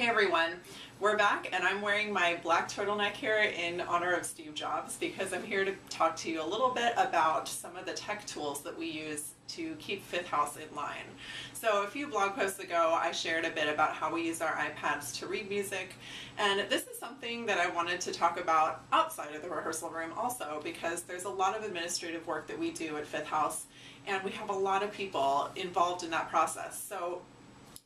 Hey everyone, we're back and I'm wearing my black turtleneck here in honor of Steve Jobs because I'm here to talk to you a little bit about some of the tech tools that we use to keep Fifth House in line. So a few blog posts ago I shared a bit about how we use our iPads to read music, and this is something that I wanted to talk about outside of the rehearsal room also because there's a lot of administrative work that we do at Fifth House and we have a lot of people involved in that process. So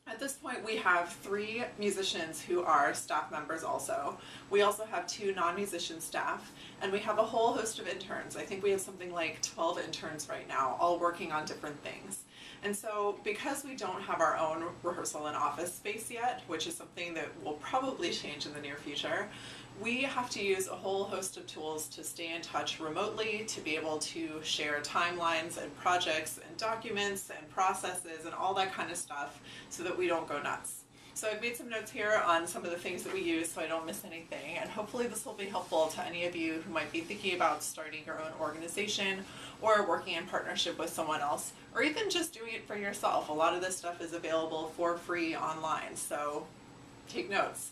at this point we have 3 musicians who are staff members also. We also have 2 non-musician staff, and we have a whole host of interns. I think we have something like 12 interns right now, all working on different things. And so because we don't have our own rehearsal and office space yet, which is something that will probably change in the near future, we have to use a whole host of tools to stay in touch remotely, to be able to share timelines and projects and documents and processes and all that kind of stuff so that we don't go nuts. So I've made some notes here on some of the things that we use so I don't miss anything, and hopefully this will be helpful to any of you who might be thinking about starting your own organization or working in partnership with someone else, or even just doing it for yourself. A lot of this stuff is available for free online, so take notes.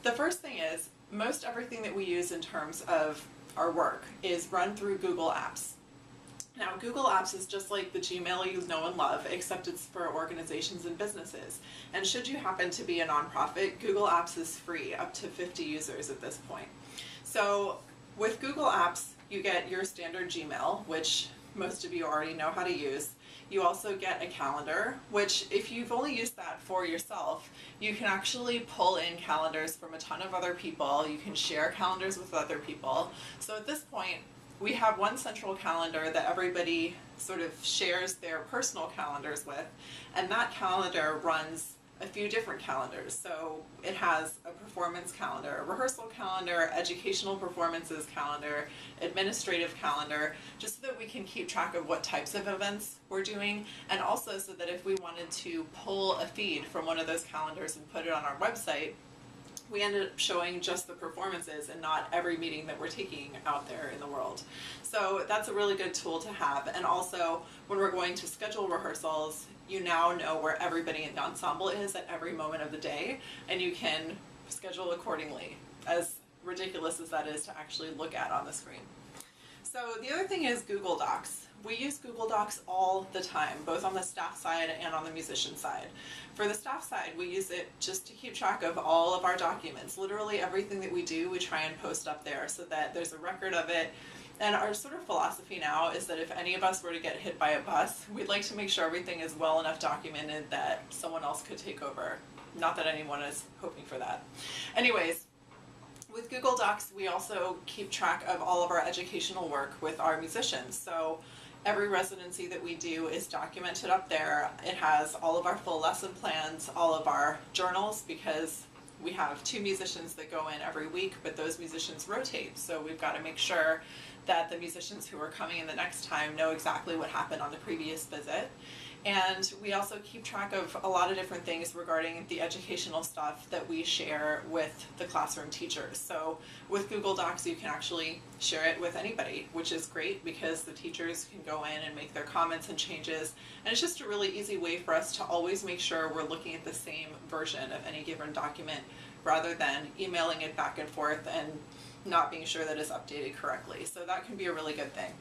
The first thing is, most everything that we use in terms of our work is run through Google Apps. Now, Google Apps is just like the Gmail you know and love, except it's for organizations and businesses. And should you happen to be a nonprofit, Google Apps is free, up to 50 users at this point. So with Google Apps, you get your standard Gmail, which most of you already know how to use. You also get a calendar, which if you've only used that for yourself, you can actually pull in calendars from a ton of other people. You can share calendars with other people. So at this point, we have one central calendar that everybody sort of shares their personal calendars with, and that calendar runs a few different calendars. So it has a performance calendar, a rehearsal calendar, educational performances calendar, administrative calendar, just so that we can keep track of what types of events we're doing, and also so that if we wanted to pull a feed from one of those calendars and put it on our website, we ended up showing just the performances and not every meeting that we're taking out there in the world. So that's a really good tool to have. And also, when we're going to schedule rehearsals, you now know where everybody in the ensemble is at every moment of the day, and you can schedule accordingly, as ridiculous as that is to actually look at on the screen. So the other thing is Google Docs. We use Google Docs all the time, both on the staff side and on the musician side. For the staff side, we use it just to keep track of all of our documents. Literally everything that we do, we try and post up there so that there's a record of it. And our sort of philosophy now is that if any of us were to get hit by a bus, we'd like to make sure everything is well enough documented that someone else could take over. Not that anyone is hoping for that. Anyways, with Google Docs, we also keep track of all of our educational work with our musicians. So every residency that we do is documented up there. It has all of our full lesson plans, all of our journals, because we have 2 musicians that go in every week, but those musicians rotate. So we've got to make sure that the musicians who are coming in the next time know exactly what happened on the previous visit. And we also keep track of a lot of different things regarding the educational stuff that we share with the classroom teachers. So with Google Docs, you can actually share it with anybody, which is great because the teachers can go in and make their comments and changes. And it's just a really easy way for us to always make sure we're looking at the same version of any given document rather than emailing it back and forth and not being sure that it's updated correctly. So that can be a really good thing.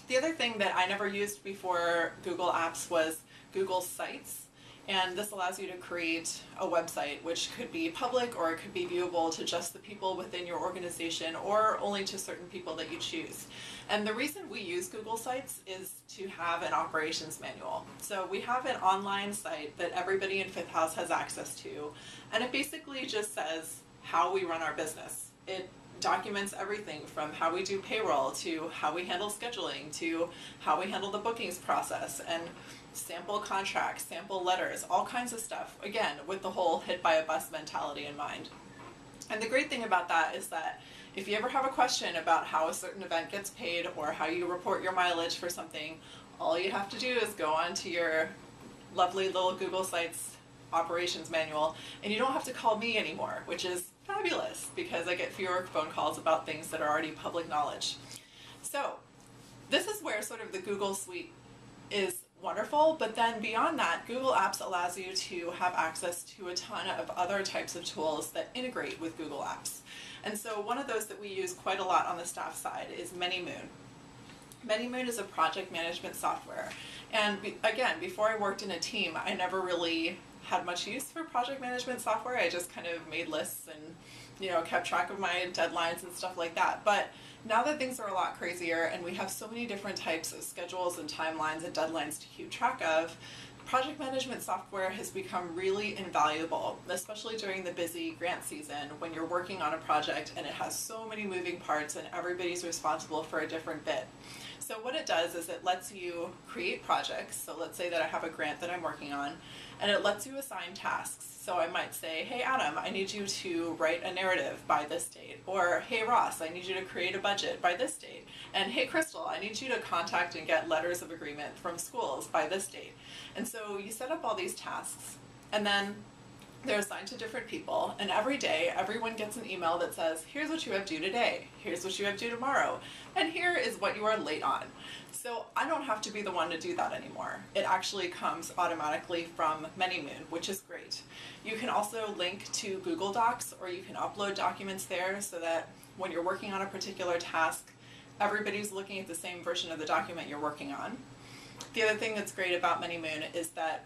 The other thing that I never used before Google Apps was Google Sites, and this allows you to create a website which could be public or it could be viewable to just the people within your organization or only to certain people that you choose. And the reason we use Google Sites is to have an operations manual. So we have an online site that everybody in Fifth House has access to, and it basically just says how we run our business. It documents everything from how we do payroll to how we handle scheduling to how we handle the bookings process and sample contracts, sample letters, all kinds of stuff, again, with the whole hit by a bus mentality in mind. And the great thing about that is that if you ever have a question about how a certain event gets paid or how you report your mileage for something, all you have to do is go onto your lovely little Google Sites operations manual, and you don't have to call me anymore, which is fabulous because I get fewer phone calls about things that are already public knowledge. So this is where sort of the Google Suite is wonderful, but then beyond that, Google Apps allows you to have access to a ton of other types of tools that integrate with Google Apps. And so one of those that we use quite a lot on the staff side is ManyMoon. ManyMoon is a project management software. And again, before I worked in a team, I never really had much use for project management software. I just kind of made lists and, you know, kept track of my deadlines and stuff like that. But now that things are a lot crazier and we have so many different types of schedules and timelines and deadlines to keep track of, project management software has become really invaluable, especially during the busy grant season when you're working on a project and it has so many moving parts and everybody's responsible for a different bit. So what it does is it lets you create projects. So let's say that I have a grant that I'm working on, and it lets you assign tasks. So I might say, hey Adam, I need you to write a narrative by this date. Or hey Ross, I need you to create a budget by this date. And hey Crystal, I need you to contact and get letters of agreement from schools by this date. And so you set up all these tasks, and then they're assigned to different people, and every day everyone gets an email that says, here's what you have due today, here's what you have due tomorrow, and here is what you are late on. So I don't have to be the one to do that anymore. It actually comes automatically from ManyMoon, which is great. You can also link to Google Docs, or you can upload documents there so that when you're working on a particular task, everybody's looking at the same version of the document you're working on. The other thing that's great about ManyMoon is that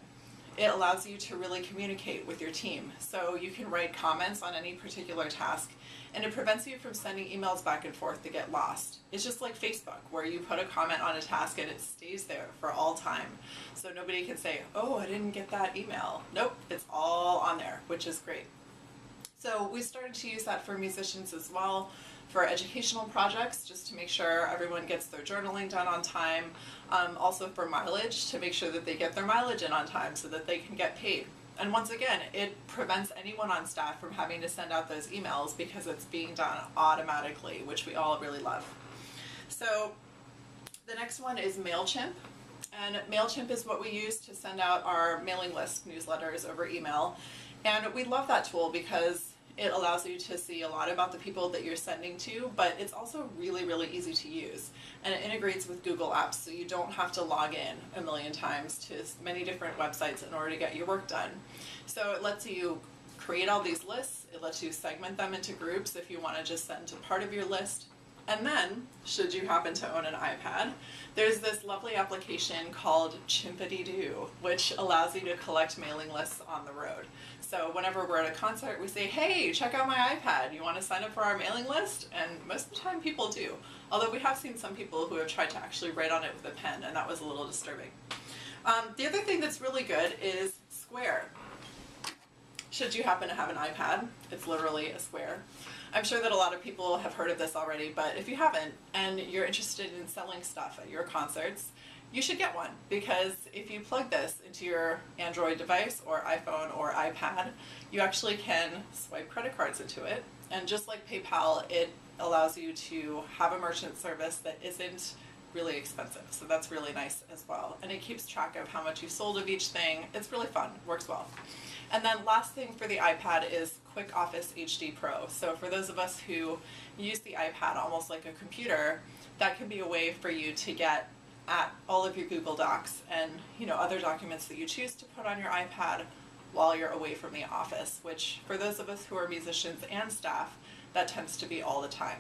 it allows you to really communicate with your team. So you can write comments on any particular task, and it prevents you from sending emails back and forth that get lost. It's just like Facebook, where you put a comment on a task and it stays there for all time. So nobody can say, oh, I didn't get that email. Nope, it's all on there, which is great. So we started to use that for musicians as well, for educational projects, just to make sure everyone gets their journaling done on time. Also for mileage, to make sure that they get their mileage in on time so that they can get paid. And once again, it prevents anyone on staff from having to send out those emails because it's being done automatically, which we all really love. So the next one is Mailchimp. And Mailchimp is what we use to send out our mailing list newsletters over email. And we love that tool because it allows you to see a lot about the people that you're sending to, but it's also really, really easy to use. And it integrates with Google Apps, so you don't have to log in a million times to many different websites in order to get your work done. So it lets you create all these lists, it lets you segment them into groups if you want to just send to part of your list. And then, should you happen to own an iPad, there's this lovely application called Chimpadeedoo, which allows you to collect mailing lists on the road. So whenever we're at a concert, we say, hey, check out my iPad. You want to sign up for our mailing list? And most of the time people do. Although we have seen some people who have tried to actually write on it with a pen, and that was a little disturbing. The other thing that's really good is Square. Should you happen to have an iPad, it's literally a square. I'm sure that a lot of people have heard of this already, but if you haven't and you're interested in selling stuff at your concerts, you should get one, because if you plug this into your Android device or iPhone or iPad, you actually can swipe credit cards into it. And just like PayPal, it allows you to have a merchant service that isn't really expensive. So that's really nice as well. And it keeps track of how much you sold of each thing. It's really fun, works well. And then last thing for the iPad is QuickOffice HD Pro. So for those of us who use the iPad almost like a computer, that can be a way for you to get at all of your Google Docs and other documents that you choose to put on your iPad while you're away from the office, which for those of us who are musicians and staff, that tends to be all the time.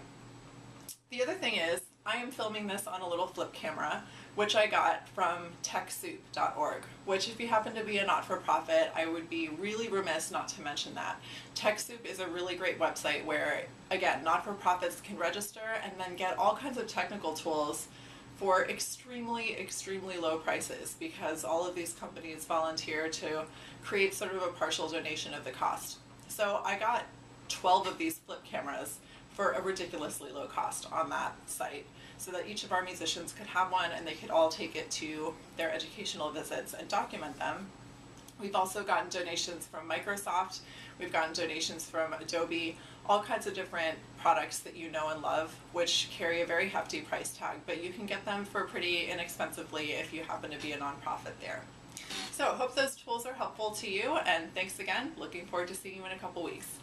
The other thing is, I am filming this on a little flip camera, which I got from TechSoup.org, which if you happen to be a not-for-profit, I would be really remiss not to mention that. TechSoup is a really great website where, again, not-for-profits can register and then get all kinds of technical tools for extremely, extremely low prices, because all of these companies volunteer to create sort of a partial donation of the cost. So I got 12 of these flip cameras for a ridiculously low cost on that site, so that each of our musicians could have one and they could all take it to their educational visits and document them. We've also gotten donations from Microsoft, we've gotten donations from Adobe, all kinds of different products that you know and love, which carry a very hefty price tag, but you can get them for pretty inexpensively if you happen to be a nonprofit there. So I hope those tools are helpful to you, and thanks again. Looking forward to seeing you in a couple weeks.